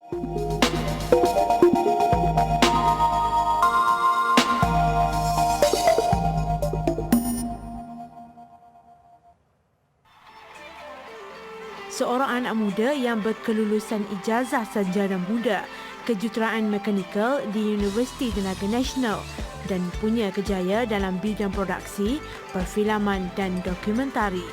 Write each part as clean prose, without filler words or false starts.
Seorang anak muda yang berkelulusan ijazah sarjana muda kejuruteraan mekanikal di Universiti Tenaga Nasional dan punya kejaya dalam bidang produksi, perfilman dan dokumentari.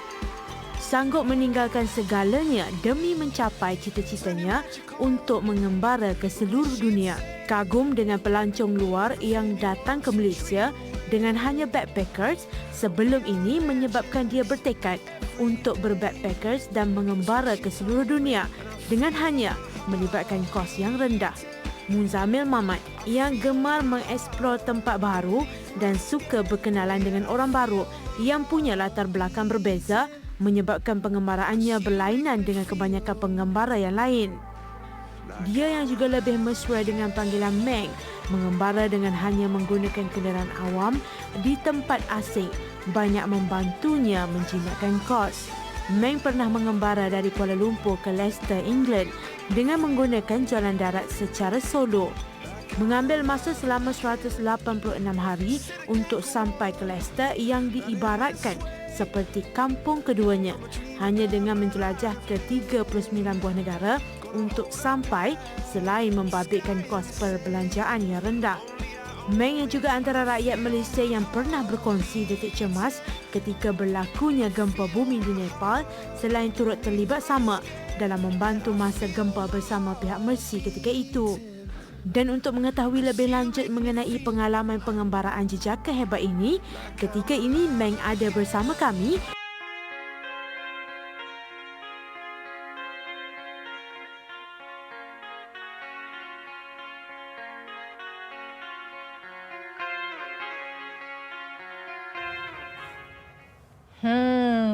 Sanggup meninggalkan segalanya demi mencapai cita-citanya untuk mengembara ke seluruh dunia. Kagum dengan pelancong luar yang datang ke Malaysia dengan hanya backpackers sebelum ini menyebabkan dia bertekad untuk berbackpackers dan mengembara ke seluruh dunia dengan hanya melibatkan kos yang rendah. Munzamil Mamat yang gemar mengeksplor tempat baru dan suka berkenalan dengan orang baru yang punya latar belakang berbeza menyebabkan pengembaraannya berlainan dengan kebanyakan pengembara yang lain. Dia yang juga lebih mesra dengan panggilan Meng mengembara dengan hanya menggunakan kenderaan awam di tempat asing banyak membantunya menjinakkan kos. Meng pernah mengembara dari Kuala Lumpur ke Leicester, England dengan menggunakan jalan darat secara solo. Mengambil masa selama 186 hari untuk sampai ke Leicester yang diibaratkan seperti kampung keduanya hanya dengan menjelajah ke 39 buah negara untuk sampai selain membabitkan kos perbelanjaan yang rendah. Meng yang juga antara rakyat Malaysia yang pernah berkongsi detik cemas ketika berlakunya gempa bumi di Nepal selain turut terlibat sama dalam membantu masa gempa bersama pihak Mercy ketika itu. Dan untuk mengetahui lebih lanjut mengenai pengalaman pengembaraan jejaka hebat ini, ketika ini Meng ada bersama kami.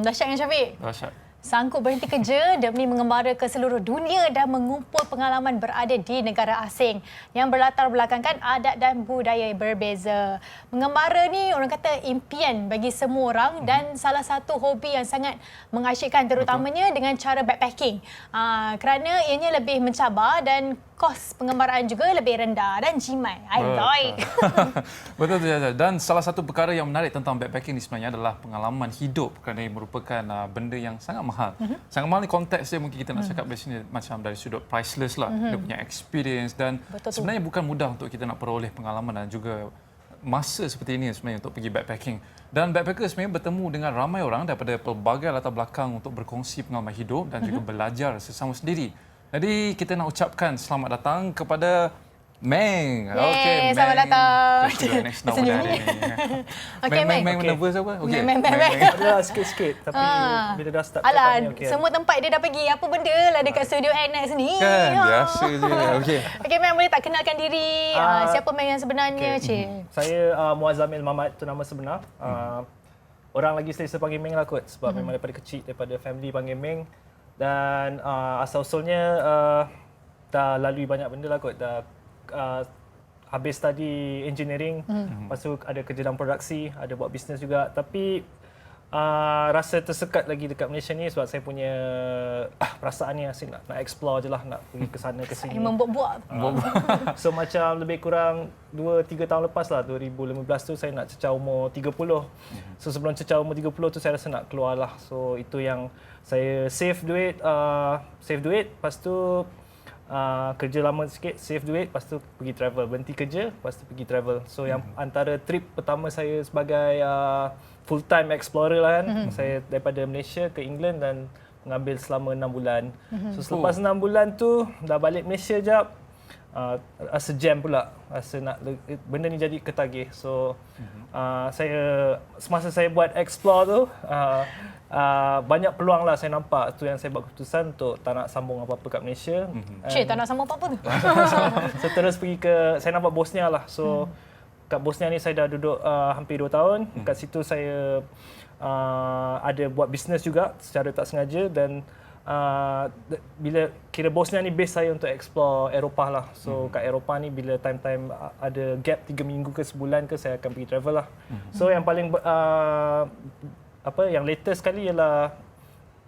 Dahsyatnya Syafiq. Dahsyat. Sanggup berhenti kerja demi mengembara ke seluruh dunia dan mengumpul pengalaman berada di negara asing yang berlatar belakangkan adat dan budaya berbeza. Mengembara ni orang kata impian bagi semua orang dan salah satu hobi yang sangat mengasyikkan terutamanya dengan cara backpacking. Kerana ianya lebih mencabar dan kos pengembaraan juga lebih rendah dan jimat. I like. Betul tu. Dan salah satu perkara yang menarik tentang backpacking ni sebenarnya adalah pengalaman hidup kerana ia merupakan benda yang sangat mahal. Sangat mahal ni konteks dia mungkin kita nak cakap dari sini macam dari sudut priceless lah. Dia punya experience dan sebenarnya bukan mudah untuk kita nak peroleh pengalaman dan juga masa seperti ini sebenarnya untuk pergi backpacking. Dan backpacker sebenarnya bertemu dengan ramai orang daripada pelbagai latar belakang untuk berkongsi pengalaman hidup dan juga belajar sesama sendiri. Jadi kita nak ucapkan selamat datang kepada Meng. Okey, selamat datang. Okey, Meng nervous apa? Okey. Meng. Ada sikit-sikit tapi bila dah start Alah, ni okey. semua tempat dia dah pergi. Apa benda lah dekat studio NX ni. Kan, biasa je. Okey. Okey, Meng boleh tak kenalkan diri? Siapa Meng yang sebenarnya, Cik? Saya Muazzamil Mamat, tu nama sebenar. Orang lagi selesa panggil Meng lah kot sebab memang daripada kecil daripada family panggil Meng. Dan asal-usulnya dah lalui banyak benda lah kot. Dah habis study engineering, lepas tu ada kerja dalam produksi, ada buat bisnes juga. Tapi rasa tersekat lagi dekat Malaysia ni sebab saya punya perasaan ni asyik nak explore je lah, nak pergi ke sana ke sini. Membuat-buat. So macam lebih kurang 2-3 tahun lepas lah, 2015 tu saya nak cecah umur 30. So sebelum cecah umur 30 tu saya rasa nak keluar lah. So itu yang saya save duit, lepas tu kerja lama sikit, save duit, lepas tu pergi travel. Berhenti kerja, lepas tu pergi travel. So yang antara trip pertama saya sebagai full time explorer lah kan. Saya daripada Malaysia ke England dan mengambil selama 6 bulan. So selepas 6 bulan tu dah balik Malaysia jap, rasa jam pula. Rasa nak benda ni jadi ketagih. So semasa saya buat explore tu banyak peluang lah saya nampak. Tu yang saya buat keputusan untuk tak nak sambung apa-apa kat Malaysia. Cik, tak nak sambung apa-apa tu? So terus pergi ke, saya nampak Bosnia lah. So kat Bosnia ni saya dah duduk hampir 2 tahun. Kat situ saya ada buat bisnes juga secara tak sengaja. Dan bila kira Bosnia ni base saya untuk explore Eropah lah. So kat Eropah ni bila time-time ada gap 3 minggu ke sebulan ke, saya akan pergi travel lah. So yang paling yang latest sekali ialah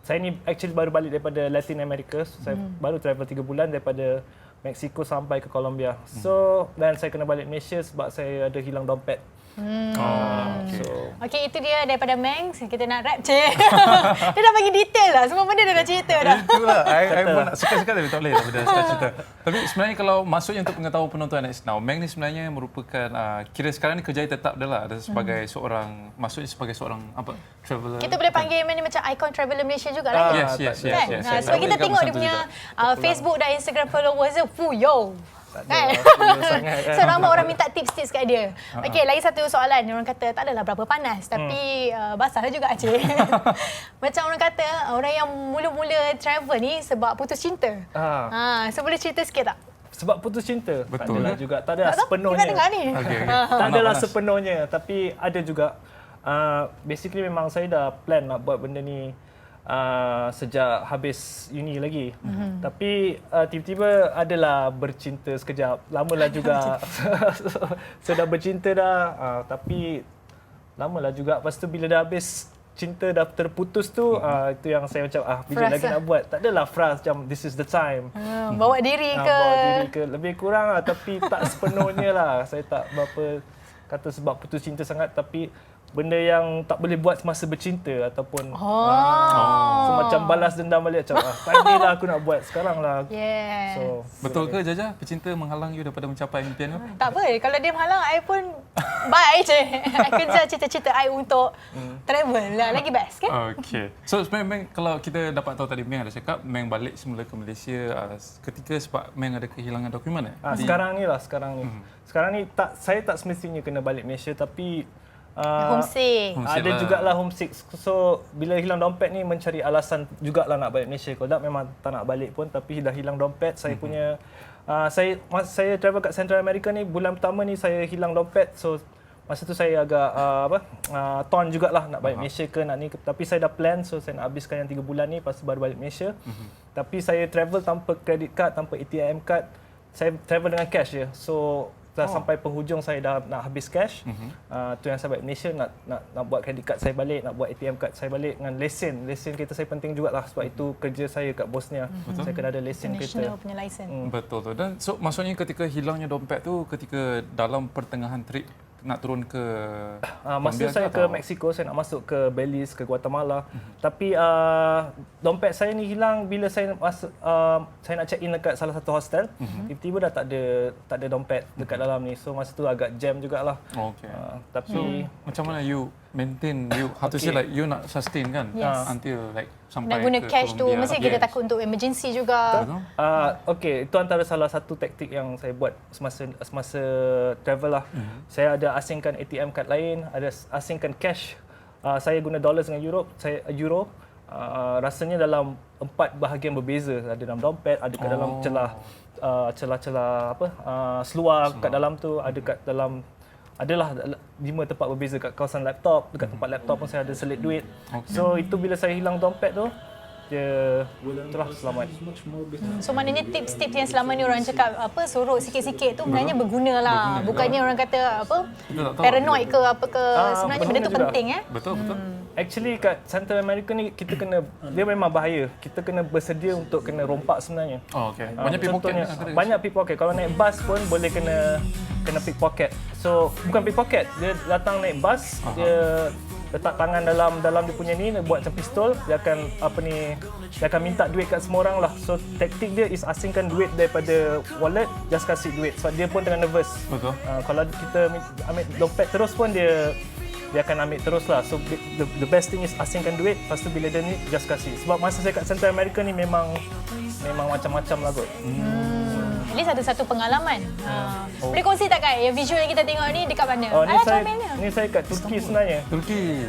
saya ni actually baru balik daripada Latin America. So, saya baru travel 3 bulan daripada Mexico sampai ke Colombia. So dan saya kena balik Malaysia sebab saya ada hilang dompet. Okay. So Okey, itu dia daripada Meng. Kita nak rap je. Dia dah bagi detail lah. Semua benda dia dah cerita dah. Itulah, I pun nak suka-suka tapi tak boleh tak benda cerita. Tapi sebenarnya kalau maksudnya untuk pengetahuan penonton Next Now, Meng ni sebenarnya merupakan kira sekarang ni kerjaya tetap dia lah. Ada sebagai seorang, maksudnya sebagai seorang apa? Traveller. Kita boleh panggil Meng ni macam ikon Traveller Malaysia jugalah. Yes. Kan? Saya Sebab kita juga tengok dia macam tu punya juga. Facebook dan Instagram followers dia fuyo. tak Kan? ada sangat kan. So ramai orang minta tips-tips kat dia. Okey, lagi satu soalan. Orang kata tak adalah berapa panas tapi basah juga Aceh. Macam orang kata orang yang mula-mula travel ni sebab putus cinta. So boleh cerita sikit tak? Sebab putus cinta. Betul Tak adalah ke? juga. Tak adalah Tak tahu, sepenuhnya. kita dengar ni. Okay. Tak adalah sepenuhnya, tapi ada juga. Basically memang saya dah plan nak buat benda ni sejak habis uni lagi. Tapi tiba-tiba adalah bercinta sekejap. Lamalah juga. So dah bercinta dah, tapi lamalah juga. Lepas tu bila dah habis cinta dah terputus tu, itu yang saya macam bila lagi nak buat. Tak adalah frust macam this is the time. Bawa diri ke? Bawa diri ke lebih kurang lah, tapi tak sepenuhnya lah. Saya tak berapa kata sebab putus cinta sangat, tapi benda yang tak boleh buat semasa bercinta ataupun so macam balas dendam balik macam tadi lah aku nak buat, sekarang lah. Yes. So Betul ke Jaja, pecinta menghalang you daripada mencapai impian you? Tak apa, kalau dia menghalang, I pun bye je. I kejar cita-cita I untuk travel lah. Lagi best kan? Okay. So sebenarnya Meng, kalau kita dapat tahu tadi Meng ada cakap Meng balik semula ke Malaysia ketika sebab Meng ada kehilangan dokumen sekarang ni. Sekarang ni saya tak semestinya kena balik Malaysia, tapi Homesick. ada jugalah homesick. So bila hilang dompet ni mencari alasan jugalah nak balik Malaysia. Kalau tak memang tak nak balik pun, tapi dah hilang dompet. Saya punya saya travel kat Central America ni, bulan pertama ni saya hilang dompet. So masa tu saya agak torn jugalah nak balik Malaysia ke nak ni, tapi saya dah plan. So saya nak habiskan yang 3 bulan ni, lepas tu baru balik Malaysia. Tapi saya travel tanpa credit card, tanpa ATM card. Saya travel dengan cash je. So sampai penghujung saya dah nak habis cash. Tu yang saya balik Malaysia, nak buat credit card saya balik, nak buat ATM card saya balik dengan lesen. Lesen kereta saya penting jugalah sebab itu kerja saya kat Bosnia. Saya kena ada lesen kereta. National punya license. Betul tu. Dan so maksudnya ketika hilangnya dompet tu ketika dalam pertengahan trip nak turun ke masa saya ke Mexico, saya nak masuk ke Belize, ke Guatemala. Tapi dompet saya ni hilang bila saya masuk, saya nak check in dekat salah satu hostel. Tiba-tiba dah tak ada dompet dekat dalam ni. So masa tu agak jam jugalah. Okay. Tapi macam mana you maintain, you how to say like you nak sustain kan until like sampai Nak guna ke cash tu, Colombia. mesti kita takut untuk emergency juga. okey, itu antara salah satu taktik yang saya buat semasa travel lah. Saya ada asingkan ATM card lain, ada asingkan cash. Saya guna dollars dengan euro. Rasanya dalam 4 bahagian berbeza. Ada dalam dompet, ada kat dalam celah-celah seluar kat dalam tu, ada kat dalam adalah 5 tempat berbeza. Kat kawasan laptop, dekat tempat laptop pun saya ada selit duit. So itu bila saya hilang dompet tu, dia itulah selamat. So maknanya tips-tips yang selama ni orang cakap sorok sikit-sikit tu sebenarnya berguna lah. Bukannya orang kata paranoid ke apa ke, sebenarnya benda tu penting Betul. Actually kat Central America ni kita kena, dia memang bahaya. Kita kena bersedia untuk kena rompak sebenarnya. Okay. Banyak pickpocket. Banyak pickpocket. Kalau naik bas pun boleh kena pickpocket. So bukan pickpocket, dia datang naik bas, dia letak tangan dalam dia punya ni, dia buat macam pistol, dia akan minta duit kat semua orang lah. So taktik dia is asingkan duit daripada wallet, just kasih duit sebab dia pun tengah nervous. Betul. Kalau kita ambil dompet terus pun dia akan ambil terus lah. So the best thing is asingkan duit, lepas tu bila dia ni just kasih. Sebab masa saya kat Central America ni memang macam-macam lah kot. At least ada satu pengalaman. Boleh kongsi tak Kak, yang visual yang kita tengok ni dekat mana? Ni saya kat Turki sebenarnya. Turki.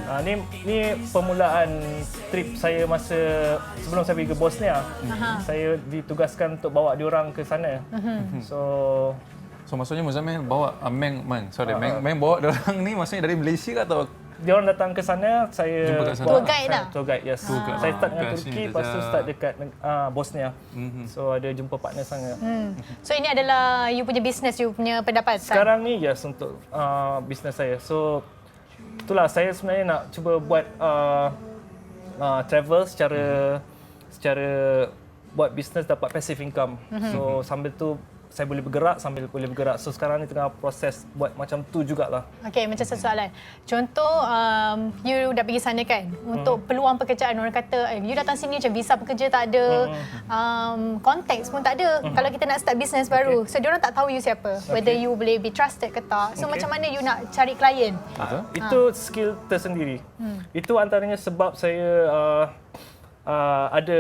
Ni permulaan trip saya masa sebelum saya pergi ke Bosnia. Saya ditugaskan untuk bawa diorang ke sana. So maksudnya Muzammil bawa Meng bawa dia orang ni maksudnya dari Malaysia ke atau diorang datang ke sana, saya jumpa kat sana? Tour guide lah? Tour guide, yes. Saya start dengan Turki, lepas tu start dekat Bosnia. So ada jumpa partner sana. So ini adalah you punya business, you punya pendapatan? Sekarang ni yes, untuk bisnes saya. So itulah saya sebenarnya nak cuba buat travel secara buat bisnes dapat passive income. So sambil tu saya boleh bergerak sambil boleh bergerak. So sekarang ni tengah proses buat macam tu jugalah. Okey, macam satu soalan. Contoh, you dah pergi sana kan, untuk peluang pekerjaan, orang kata, you datang sini macam visa pekerja tak ada, konteks pun tak ada. Kalau kita nak start bisnes baru, so diorang tak tahu you siapa, whether you boleh be trusted ke tak. So macam mana you nak cari klien? Itu skill tersendiri. Itu antaranya sebab saya ada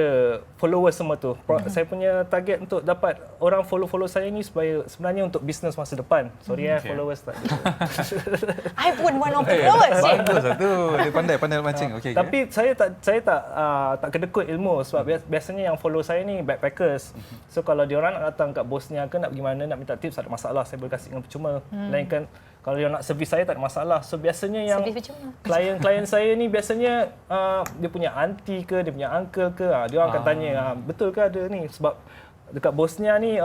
followers semua tu. Saya punya target untuk dapat orang follow saya ni supaya sebenarnya untuk bisnes masa depan. Sorry followers tak ada. I pun one of the followers. Bagus lah tu. Dia pandai mancing. Okey. Tapi saya tak kedekut ilmu sebab biasanya yang follow saya ni backpackers. So kalau diorang nak datang kat Bosnia ke nak pergi mana nak minta tips, tak ada masalah, saya boleh kasih dengan percuma. Melainkan kalau dia nak servis saya tak ada masalah. So biasanya yang klien-klien saya ni biasanya dia punya aunty ke, dia punya uncle ke, dia orang akan tanya, betul ke ada ni? Sebab dekat Bosnia ni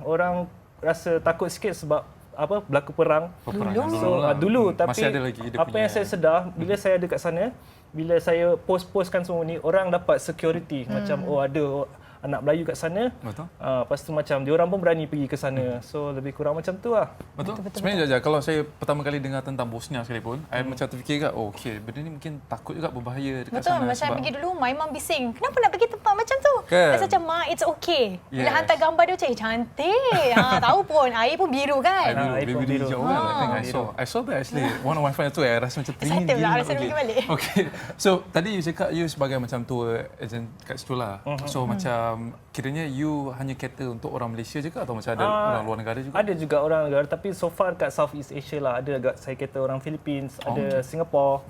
orang rasa takut sikit sebab berlaku perang. Dulu tapi masih ada lagi apa yang saya sedar bila saya ada kat sana, bila saya post-postkan semua ni, orang dapat security macam ada anak Melayu kat sana. Betul. Lepas tu macam diorang pun berani pergi ke sana. So lebih kurang macam tu lah. Betul. Sebenarnya Jaja, kalau saya pertama kali dengar tentang Bosnia sekalipun, saya macam terfikir okey, benda ni mungkin takut juga berbahaya dekat betul, sana. Betul, macam pergi dulu, my mum bising. Kenapa nak pergi tempat macam tu? Kan? Rasa macam, Ma, it's okay. Bila Yes. hantar gambar dia macam, cantik. Tahu pun, air pun biru kan? Air biru hijau kan. I saw that actually. One of my friends tu rasa macam teringin. Excited lah, rasa nak pergi balik. Okay. So, tadi you cakap you sebagai macam tour agent kat situ lah. So, macam kiranya you hanya cater untuk orang Malaysia je ke atau macam ada orang luar negara juga? Ada juga orang negara, tapi so far kat Southeast Asia lah. Ada agak saya kata orang Philippines, ada Singapore.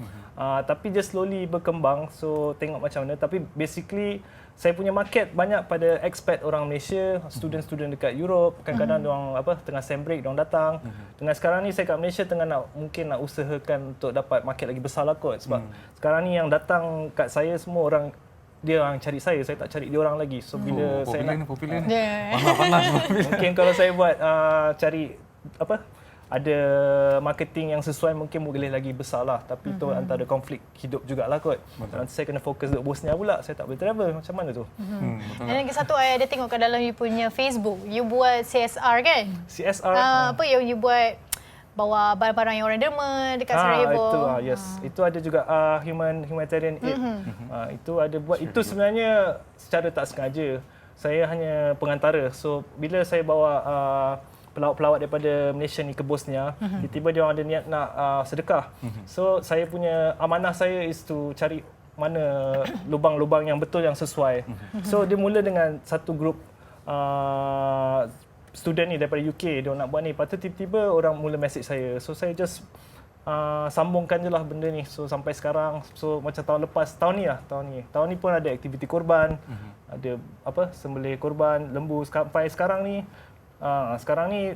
Tapi just slowly berkembang. So tengok macam mana. Tapi basically saya punya market banyak pada expat orang Malaysia, student-student dekat Europe. Kadang-kadang diorang tengah sem break diorang datang. Dengan sekarang ni saya kat Malaysia tengah mungkin nak usahakan untuk dapat market lagi besar lah kot. Sebab sekarang ni yang datang kat saya semua orang, dia orang cari saya tak cari dia orang lagi. So bila saya nak popular. Panas. mungkin kalau saya buat cari ada marketing yang sesuai, mungkin boleh lagi besar lah. Tapi itu antara konflik hidup jugalah kot. Nanti saya kena fokus duduk Bosnia pula, saya tak boleh travel. Macam mana tu? Dan lagi satu, I ada tengok kat dalam you punya Facebook, you buat CSR kan? CSR. Apa yang you buat, bawa barang-barang yang orang derma dekat Sarajevo. Itu yes. Itu ada juga humanitarian aid. Itu ada buat. Itu sebenarnya secara tak sengaja. Saya hanya pengantara. So bila saya bawa pelawat-pelawat daripada Malaysia ni ke Bosnia, tiba-tiba dia orang ada niat nak sedekah. So saya punya amanah saya is to cari mana lubang-lubang yang betul, yang sesuai. So dia mula dengan satu grup student ni daripada UK, dia nak buat ni. Lepas tu tiba-tiba orang mula message saya. So saya just sambungkan je lah benda ni. So sampai sekarang, so macam tahun lepas, tahun ni pun ada aktiviti korban, ada sembelih korban, lembu. Sampai sekarang ni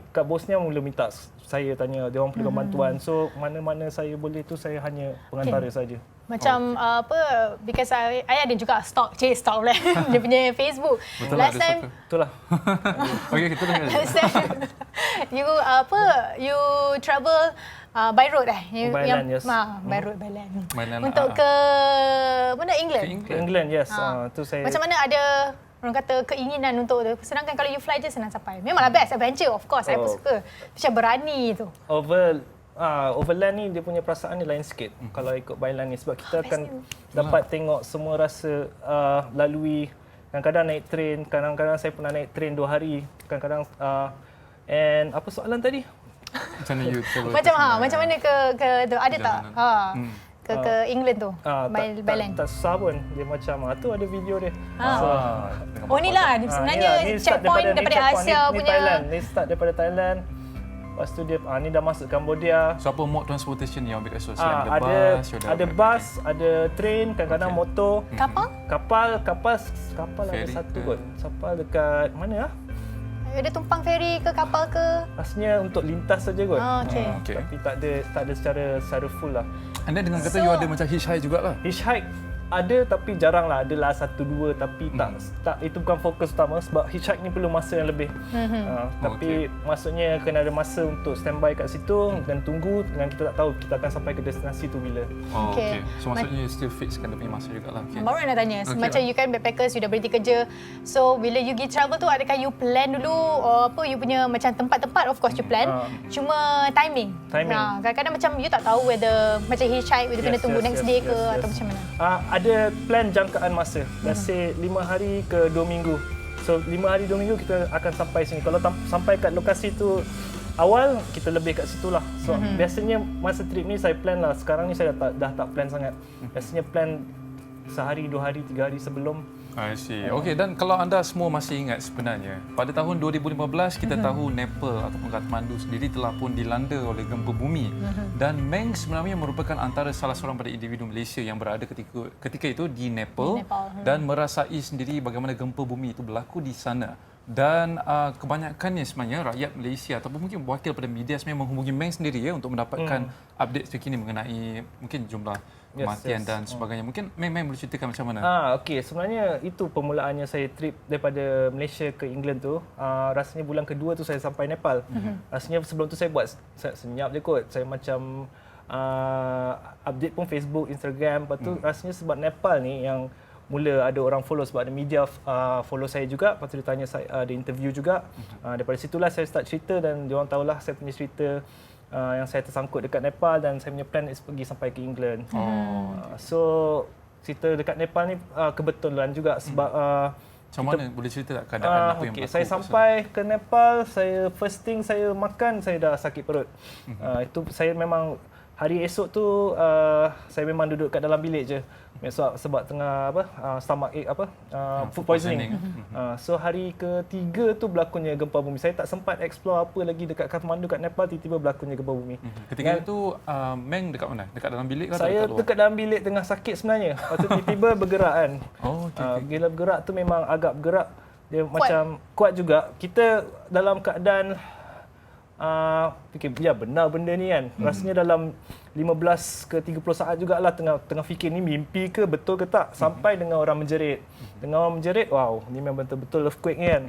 kat Bosnia mula minta saya tanya dia orang perlukan bantuan. So mana-mana saya boleh tu, saya hanya pengantara saja. Macam because I ada juga stalk lah dia punya Facebook. Betul last lah, time Itulah. Okey, kita dengar. last time you travel by road By land, yes. By road, by land. By land, Untuk ke mana, England? Ke England, yes. Tu saya. Macam mana, ada orang kata keinginan untuk tu? Sedangkan kalau you fly je senang sampai. Memanglah best adventure, of course. Saya pun suka. Macam berani tu. Overland ni dia punya perasaan ni lain sikit kalau ikut by land ni, sebab kita akan dapat tengok semua rasa lalui. Kadang-kadang naik train, kadang-kadang saya pernah naik train 2 hari, kadang-kadang and apa soalan tadi? Macam mana you travel? Macam mana ke ada tak? Ke England tu. By land. Tak susah pun. Dia macam tu ada video dia. Ni lah sebenarnya checkpoint daripada Asia punya. Thailand. Ni start daripada Thailand. Lepas tu dia ni dah masuk Cambodia. So apa mode transportation yang ambil kat situ? Ada bus, ada train, kadang-kadang motor. Kapal Kapal ada satu kot. Kapal dekat mana ah? Ada tumpang feri ke kapal ke? Rasanya untuk lintas saja kot. Okay. Tapi tak ada secara full lah. Anda dengan kata you ada macam hitchhike jugalah. Hitchhike ada tapi jarang lah, adalah 1-2 tapi tak itu bukan fokus utama sebab hitchhike ni perlu masa yang lebih. Tapi maksudnya kena ada masa untuk standby kat situ dan tunggu, dan kita tak tahu kita akan sampai ke destinasi tu bila. Okay. So maksudnya still fixkan dia punya masa jugalah. Okay. Baru nak tanya, macam you kan backpackers, you dah berhenti kerja. So bila you pergi travel tu, adakah you plan dulu you punya macam tempat-tempat, of course you plan. Cuma timing. Kadang-kadang macam you tak tahu whether macam hitchhike, whether kena tunggu next day ke atau macam mana. Ada plan jangkaan masa. Let's say 5 hari ke 2 minggu. So 5 hari 2 minggu kita akan sampai sini. Kalau sampai kat lokasi tu awal, kita lebih kat situ lah. So biasanya masa trip ni saya plan lah. Sekarang ni saya dah tak plan sangat. Biasanya plan sehari, 2 hari, 3 hari sebelum. I see. Okey, dan kalau anda semua masih ingat sebenarnya, pada tahun 2015 kita tahu Nepal ataupun Kathmandu sendiri telah pun dilanda oleh gempa bumi. Dan Meng sebenarnya merupakan antara salah seorang pada individu Malaysia yang berada ketika itu di Nepal, dan merasai sendiri bagaimana gempa bumi itu berlaku di sana. Dan kebanyakannya sebenarnya rakyat Malaysia ataupun mungkin wakil pada media sebenarnya menghubungi Meng sendiri untuk mendapatkan update terkini mengenai mungkin jumlah kematian dan sebagainya. Mungkin Meng boleh ceritakan macam mana? Okey, sebenarnya itu permulaannya saya trip daripada Malaysia ke England tu. Rasanya bulan kedua tu saya sampai Nepal. Rasanya sebelum tu saya buat senyap je kot. Saya macam update pun Facebook, Instagram. Lepas tu rasanya sebab Nepal ni yang mula ada orang follow sebab ada media follow saya juga. Lepas tu dia tanya saya, ada interview juga. Daripada situlah saya start cerita dan diorang tahulah saya punya cerita yang saya tersangkut dekat Nepal dan saya punya plan is pergi sampai ke England. So cerita dekat Nepal ni kebetulan juga sebab macam mana boleh cerita tak keadaan apa yang berlaku? Saya sampai ke Nepal, saya first thing saya makan, saya dah sakit perut. Itu saya memang hari esok tu saya memang duduk kat dalam bilik je. Sebab tengah stomach ache food poisoning. So hari ketiga tu berlakunya gempa bumi. Saya tak sempat explore apa lagi dekat Kathmandu kat Nepal, tiba-tiba berlakunya gempa bumi. Ketika itu Meng dekat mana? Dekat dalam bilik ke atau saya dekat dalam bilik tengah sakit sebenarnya. Lepas tu tiba-tiba bergerak kan. Bila bergerak tu memang agak bergerak, dia macam kuat juga. Kita dalam keadaan fikir benar benda ni kan. Rasanya dalam 15 ke 30 saat jugalah tengah fikir ni mimpi ke, betul ke tak, sampai dengan orang menjerit. Dengan orang menjerit, wow, ni memang betul-betul earthquake ni kan.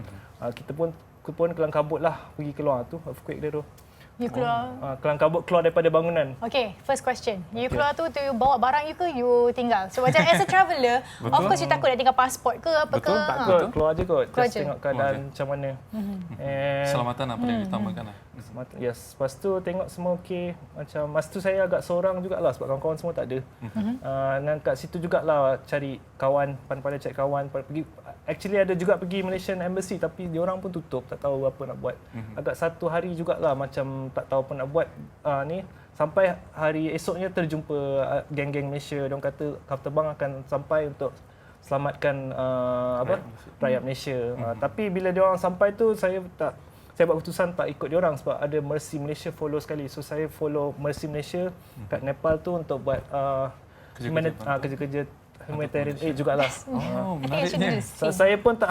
Kita pun kelang kabut lah pergi keluar tu, earthquake dia tu. You keluar? Kelang kabut keluar daripada bangunan. Okay, first question. You keluar tu you bawa barang you ke you tinggal? So macam as a traveller, of course you takut nak tinggal pasport ke apa ke? Takut, keluar je kot. Just tengok keadaan macam mana. Keselamatan apa yang ditambahkan lah. Yes, lepas tu tengok semua okey. Macam masa tu saya agak seorang jugalah sebab kawan-kawan semua tak ada. Dan kat situ jugalah cari kawan, pandai-pandai cari kawan, pergi. Actually ada juga pergi Malaysian Embassy tapi diorang pun tutup, tak tahu apa nak buat. Agak 1 hari jugalah macam tak tahu apa nak buat ni. Sampai hari esoknya terjumpa geng-geng Malaysia. Diorang kata kapal terbang akan sampai untuk selamatkan rakyat Malaysia. Tapi bila diorang sampai tu saya buat keputusan tak ikut diorang sebab ada Mercy Malaysia follow sekali. So saya follow Mercy Malaysia kat Nepal tu untuk buat kerja-kerja humanitarian aid jugalah. Menariknya. Saya pun tak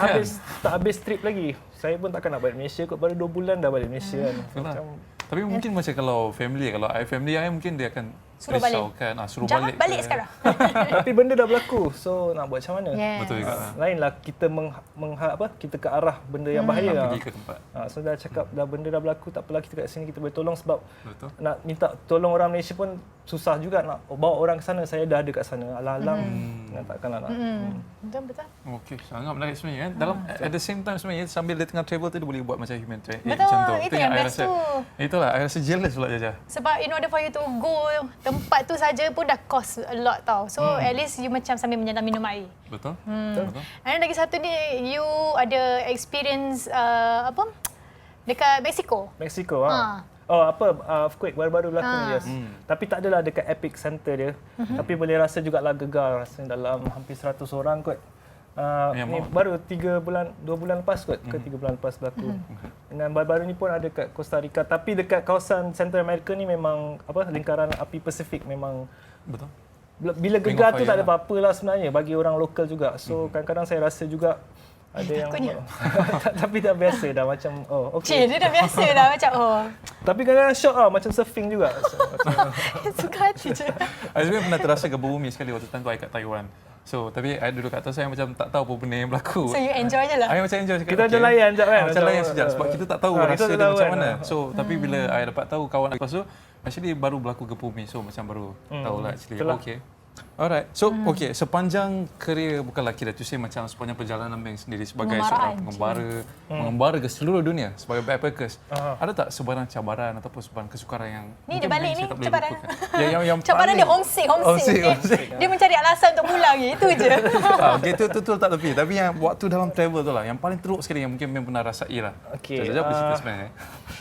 habis trip lagi. Saya pun takkan nak balik Malaysia kot, baru 2 bulan dah balik Malaysia kan. Tapi mungkin macam kalau family mungkin dia akan suruh balik. Suruh Jangan balik sekarang. Tapi benda dah berlaku. So nak buat macam mana? Betul juga. Lainlah kita kita ke arah benda yang bahaya. Pergi ke tempat. So dah cakap dah benda dah berlaku, tak apalah kita kat sini kita boleh tolong sebab nak minta tolong orang Malaysia pun susah juga nak bawa orang ke sana. Saya dah ada kat sana. Alang-alang takkanlah nak. Betul. Okey, sangat menarik sebenarnya kan. Dalam at the same time sebenarnya sambil dia tengah travel tu dia boleh buat macam humanitarian aid macam tu. Itu yang best tu. Itulah, I rasa jealous pula Jaja. Sebab in order for you to go tempat tu saja pun dah cost a lot tau. So at least you macam sambil menyelam minum air. Betul. Dan lagi satu ni, you ada experience dekat Mexico. Earthquake baru-baru berlaku ni, yes. Tapi tak adalah dekat epic center dia. Tapi boleh rasa jugalah gegar. Rasanya dalam hampir 100 orang kot. Ni baru 2 bulan lepas kot ke 3 bulan lepas berlaku. Dan baru-baru ni pun ada kat Costa Rica, tapi dekat kawasan Central America ni memang lingkaran api Pasifik memang betul. Bila gegar tu tak ada apa-apa lah sebenarnya bagi orang lokal juga. So kadang-kadang saya rasa juga ada yang tapi dah biasa dah macam okey. Dia dah biasa dah macam Tapi kadang-kadang shock macam surfing juga. Suka hati je. I sebenarnya pernah terasa gempa bumi sekali waktu time tu I kat Taiwan. So, tapi I duduk kat atas, saya macam tak tahu apa benda yang berlaku. So you enjoy je lah. I macam enjoy. Cakap, Kita ada layan sekejap kan. Macam layan sekejap sebab kita tak tahu kita rasa tak dia tahu macam kan. mana. So, tapi bila I dapat tahu kawan lepas tu, actually baru berlaku gempa bumi. So, macam baru tahu lah actually. Itulah. Okay. Alright. So, okay, sepanjang kerjaya bukanlah kira tu saya macam sepanjang perjalanan Meng sendiri sebagai seorang mengembara ke seluruh dunia sebagai backpackers. Ada tak sebarang cabaran ataupun sebarang kesukaran yang Ni dia mungkin balik Meng ni saya tak boleh cabaran. lupakan? Yang Cabaran dia homesick. Dia mencari alasan untuk pulang je. Itu je. Okay, tu tak lebih. Tapi yang waktu dalam travel tu lah, yang paling teruk sekali yang mungkin Meng pernah rasai lah. Okey, Jap cerita sebenarnya.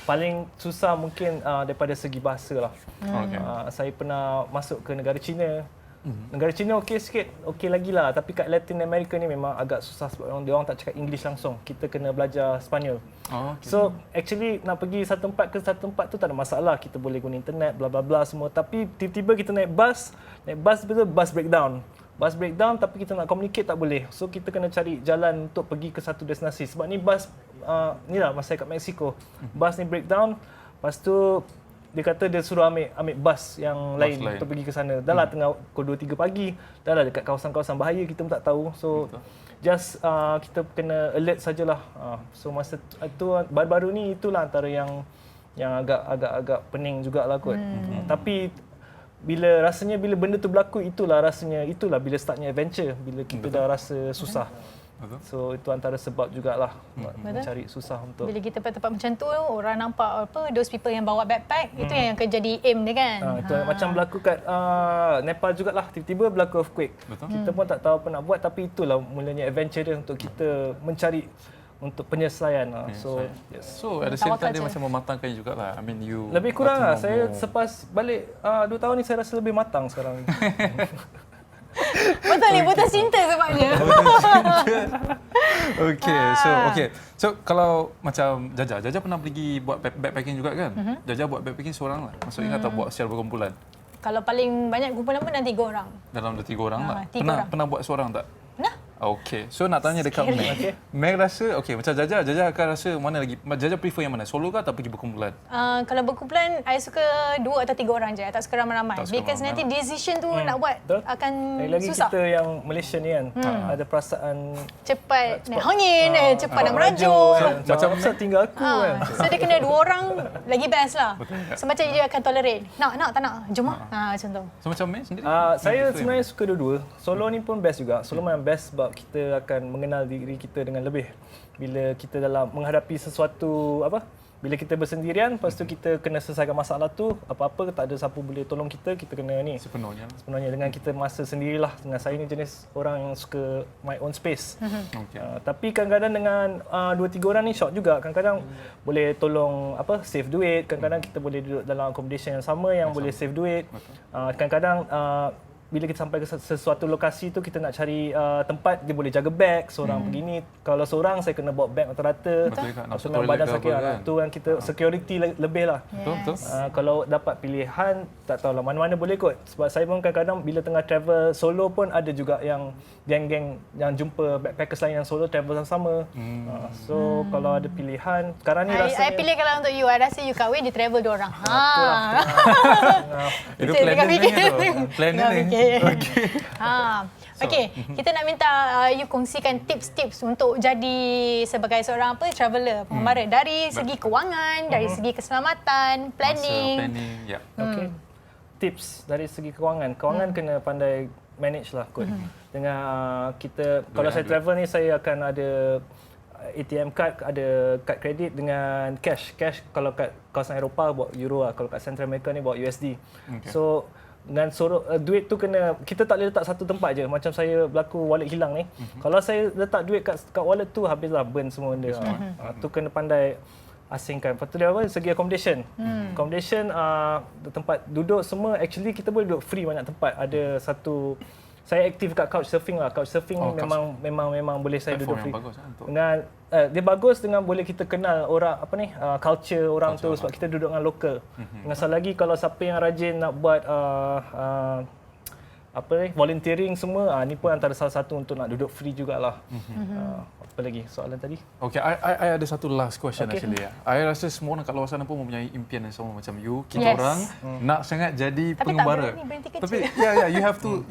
Paling susah mungkin daripada segi bahasa lah. Okay. Saya pernah masuk ke negara China. Negara China okey sikit, okey lagi lah. Tapi kat Latin America ni memang agak susah sebab dia orang tak cakap English langsung. Kita kena belajar Sepanyol. Oh, okay. So actually nak pergi satu tempat ke satu tempat tu tak ada masalah. Kita boleh guna internet, bla bla bla semua. Tapi tiba-tiba kita naik bus betul bus breakdown. Bus breakdown tapi kita nak communicate tak boleh. So kita kena cari jalan untuk pergi ke satu destinasi. Sebab ni bus, ni lah masa saya kat Mexico. Bus ni breakdown, lepas tu dia kata dia suruh ambil bus yang lain untuk pergi ke sana. Dah lah tengah pukul 2-3 pagi. Dah lah dekat kawasan-kawasan bahaya, kita pun tak tahu. So just kita kena alert sajalah. So masa itu baru-baru ni itulah antara yang agak pening jugalah kot. Tapi rasanya bila benda tu berlaku, itulah bila startnya adventure, bila kita dah rasa susah. So itu antara sebab jugalah mencari susah untuk. Bila kita tempat-tempat macam tu, orang nampak those people yang bawa backpack, itu yang akan jadi aim dia kan. Itu macam berlaku kat Nepal jugalah, tiba-tiba berlaku earthquake. Kita pun tak tahu apa nak buat, tapi itulah mulanya adventure dia untuk kita mencari untuk penyelesaian. So at the same time dia macam mematangkan jugalah. I mean you lebih kurang lah. Saya selepas balik 2 tahun ni saya rasa lebih matang sekarang. Betul ni, putus cinta sebabnya. So kalau macam Jaja pernah pergi buat backpacking juga kan? Jaja buat backpacking seorang lah. Maksudnya tak buat secara berkumpulan. Kalau paling banyak kumpulan pun 3 orang. Dalam 3 orang lah. 3 orang. Pernah buat seorang tak? Pernah. Okey. So nak tanya dekat Meg. Meg rasa macam Jaja akan rasa mana lagi? Jaja prefer yang mana? Solo ke atau pergi berkumpulan? Kalau berkumpulan, I suka 2 atau 3 orang je. Tak suka ramai-ramai. Because nanti decision tu nak buat akan lagi susah. Kita yang Malaysia ni kan, ada perasaan cepat naik angin, cepat nak merajuk. Macam apa tinggal aku kan. So dia kena 2 orang lagi best lah. So macam dia akan tolerate. Nak tak nak? Jom lah. Macam tu. So macam Meg sendiri? Saya sebenarnya suka dua-dua. Solo ni pun best juga. Solo memang best sebab kita akan mengenal diri kita dengan lebih. Bila kita dalam menghadapi sesuatu bila kita bersendirian, lepas tu kita kena selesaikan masalah tu, apa-apa tak ada siapa boleh tolong kita kena ni. Sepenuhnya dengan kita masa sendirilah. Dengan saya ni jenis orang yang suka my own space. Tapi kadang-kadang dengan 2-3 orang ni shock juga. Kadang-kadang boleh tolong save duit, kadang-kadang kita boleh duduk dalam accommodation yang sama yang boleh save duit. Kadang-kadang bila kita sampai ke sesuatu lokasi tu, kita nak cari tempat dia boleh jaga bag seorang begini. Kalau seorang saya kena bawa bag rata-rata. So badan sakit kan. Tu kan kita security lebih lah. Betul. Kalau dapat pilihan, tak tahulah mana-mana boleh kot. Sebab saya pun kadang-kadang bila tengah travel solo pun ada juga yang geng-geng yang jumpa backpackers lain yang solo travel sama-sama. So kalau ada pilihan, sekarang ni rasanya I pilih kalau untuk you, I rasa you kahwin, dia travel 2 orang. Itu plan dia tu. Plan dia. Okey, kita nak minta you kongsikan tips-tips untuk jadi sebagai seorang traveller, pengembara dari segi kewangan, dari segi keselamatan, planning. Okey. Tips dari segi kewangan. Kewangan kena pandai manage lah kot. Dengan kita kalau saya travel ni saya akan ada ATM card, ada kad kredit dengan cash. Cash kalau kat kawasan Eropah bawa euro lah, kalau kat Central America ni bawa USD. So dengan duit tu kita tak boleh letak satu tempat je. Macam saya berlaku wallet hilang ni. Kalau saya letak duit kat wallet tu, habislah burn semua benda. Tu kena pandai asingkan. Lepas tu dia segi accommodation. Accommodation, tempat duduk semua, actually kita boleh duduk free banyak tempat. Ada satu, saya aktif kat Couchsurfing lah. Couchsurfing ni memang boleh saya duduk free. Dengan dia bagus dengan boleh kita kenal orang culture orang tu sebab kita duduk dengan lokal. Dengan satu lagi, kalau siapa yang rajin nak buat volunteering semua, ni pun antara salah satu untuk nak duduk free jugalah. Apa lagi soalan tadi? Okay, I ada satu last question actually. Okay. I rasa semua orang kat luar sana pun mempunyai impian yang sama macam you. Kita orang nak sangat jadi Tapi pengembara. tak berani berhenti kerja. Tapi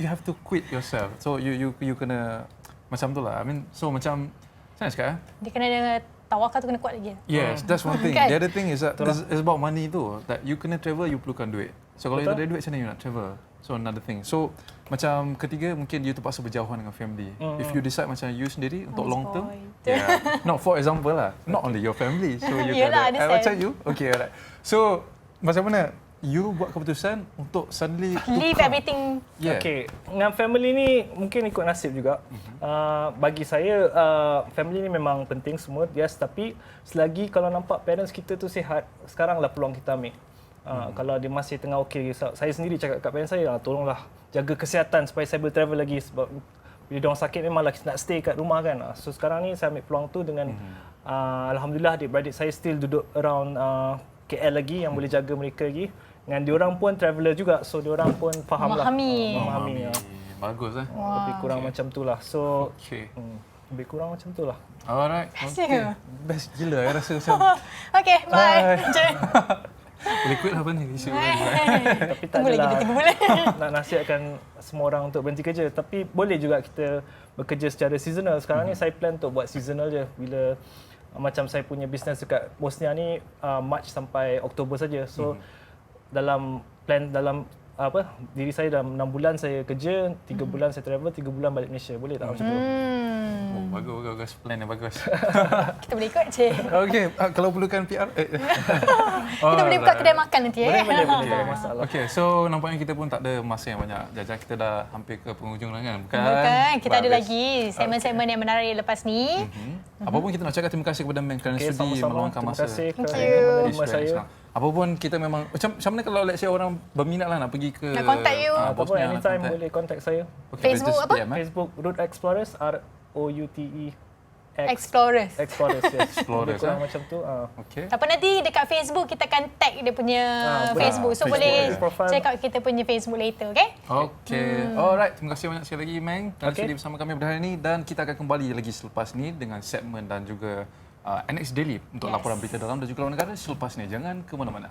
you have to quit yourself. So you kena macam tu lah. I mean, so macam saya nak cakap Dia kena tawakal tu kena kuat lagi. yes, that's one thing. Kan? The other thing is that it's about money tu. That you kena travel, you perlukan duit. So kalau you tak ada duit, macam mana you nak travel? So another thing. So macam ketiga, mungkin you terpaksa berjauhan dengan family. If you decide macam you sendiri untuk long term, not for example lah, not only your family. So you Yelah, kena, understand. macam you, okay, alright. So macam mana you buat keputusan untuk suddenly Leave tukar? everything. Yeah. Okay, dengan family ni mungkin ikut nasib juga. Bagi saya, family ni memang penting semua, yes. Tapi selagi kalau nampak parents kita tu sihat, sekaranglah peluang kita ambil. Kalau dia masih tengah okey, saya sendiri cakap kat parents saya, tolonglah jaga kesihatan supaya saya boleh travel lagi. Sebab bila diorang sakit memanglah nak stay kat rumah kan. So sekarang ni saya ambil peluang tu dengan alhamdulillah adik-beradik saya still duduk around KL lagi yang boleh jaga mereka lagi. Dengan diorang pun traveller juga, so diorang pun faham lah. Memahami. Bagus eh. Lebih kurang macam tu lah. So Okay. lebih kurang macam tu lah. Alright. Best Okay. ya? Best gila. I rasa macam Okay, bye. boleh quit lah apa ni. Tapi tak Tunggu lagi, adalah tunggu boleh. nak nasihatkan semua orang untuk berhenti kerja. Tapi boleh juga kita bekerja secara seasonal. Sekarang ni saya plan untuk buat seasonal je. Bila macam saya punya bisnes dekat Bosnia ni March sampai Oktober saja. So dalam diri saya dalam 6 bulan saya kerja, 3 bulan saya travel, 3 bulan balik Malaysia. Boleh tak macam tu? Oh, bagus. Plan yang bagus. Kita boleh ikut je. Okay, kalau perlukan PR. Kita boleh buka kedai makan nanti. Boleh, tak ada masalah. Okay, so nampaknya kita pun tak ada masa yang banyak. Jajan kita dah hampir ke penghujung lah kan? Bukan, kita ada Bagus. lagi segmen-segmen yang menarik lepas ni. Apa pun kita nak cakap terima kasih kepada Meng kerana Okay, sudi sama-sama. meluangkan Terima masa. kasih kerana Thank you. menerima saya. Apa pun kita memang macam mana kalau let's say orang berminat lah nak pergi ke Nak contact you. Apa pun Bosnia, nak anytime contact. boleh contact saya. Okay, Facebook just apa? PM, eh? Facebook Route Explorers, Explorers. Explorers, yes. Explorers, Lebih kurang eh? macam tu. Okay. Tak apa, nanti dekat Facebook kita akan tag dia punya boleh. Facebook. So Facebook, boleh profile. check out kita punya Facebook later, okay? Okay. Alright, terima kasih banyak sekali lagi Meng kerana Okay. sudi bersama kami pada hari ini dan kita akan kembali lagi selepas ni dengan segmen dan juga NX Daily untuk Yes. laporan berita dalam dan juga luar negara selepas ni. Jangan ke mana-mana.